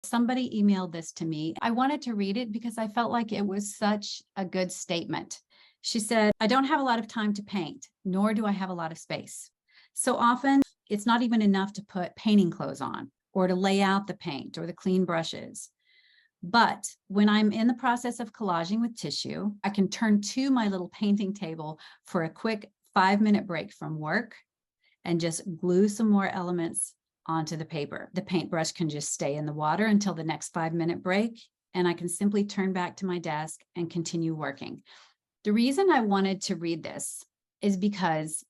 Somebody emailed this to me. I wanted to read it because I felt like it was such a good statement. She said, I don't have a lot of time to paint, nor do I have a lot of space. So often it's not even enough to put painting clothes on or to lay out the paint or the clean brushes. But when I'm in the process of collaging with tissue, I can turn to my little painting table for a quick 5-minute break from work and just glue some more elements onto the paper. The paintbrush can just stay in the water until the next 5-minute break, and I can simply turn back to my desk and continue working. The reason I wanted to read this is because,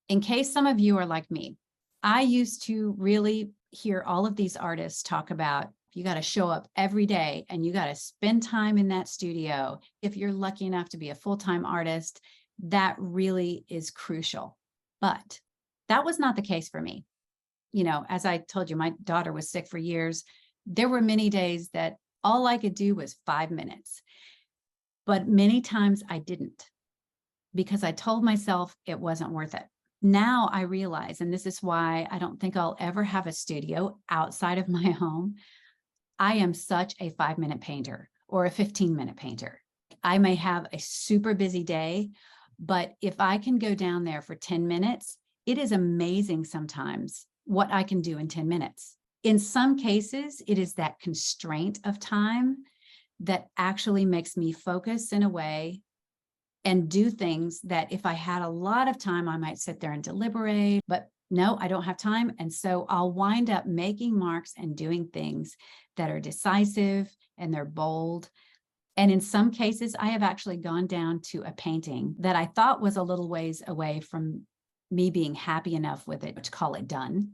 in case some of you are like me, I used to really hear all of these artists talk about you got to show up every day and you got to spend time in that studio. If you're lucky enough to be a full-time artist, that really is crucial. But that was not the case for me. You know, as I told you, my daughter was sick for years. There were many days that all I could do was 5 minutes. But many times I didn't, because I told myself it wasn't worth it. Now I realize, and this is why I don't think I'll ever have a studio outside of my home. I am such a 5-minute painter or a 15-minute painter. I may have a super busy day, but if I can go down there for 10 minutes, it is amazing sometimes what I can do in 10 minutes. In some cases, it is that constraint of time that actually makes me focus in a way and do things that if I had a lot of time, I might sit there and deliberate, but no, I don't have time. And so I'll wind up making marks and doing things that are decisive and they're bold. And in some cases, I have actually gone down to a painting that I thought was a little ways away from me being happy enough with it to call it done.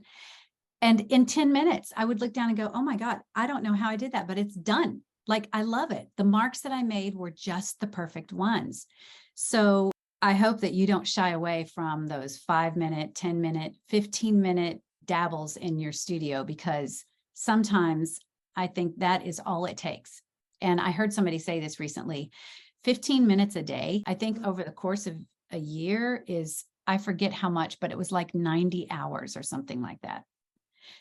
And in 10 minutes, I would look down and go, oh my God, I don't know how I did that, but it's done. Like, I love it. The marks that I made were just the perfect ones. So I hope that you don't shy away from those 5-minute, 10-minute, 15-minute dabbles in your studio, because sometimes I think that is all it takes. And I heard somebody say this recently, 15 minutes a day, I think over the course of a year is, I forget how much, but it was like 90 hours or something like that.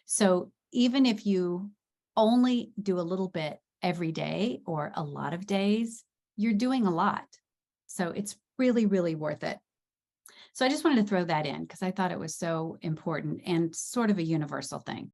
So even if you only do a little bit every day or a lot of days, you're doing a lot. So it's really, really worth it. So I just wanted to throw that in because I thought it was so important and sort of a universal thing.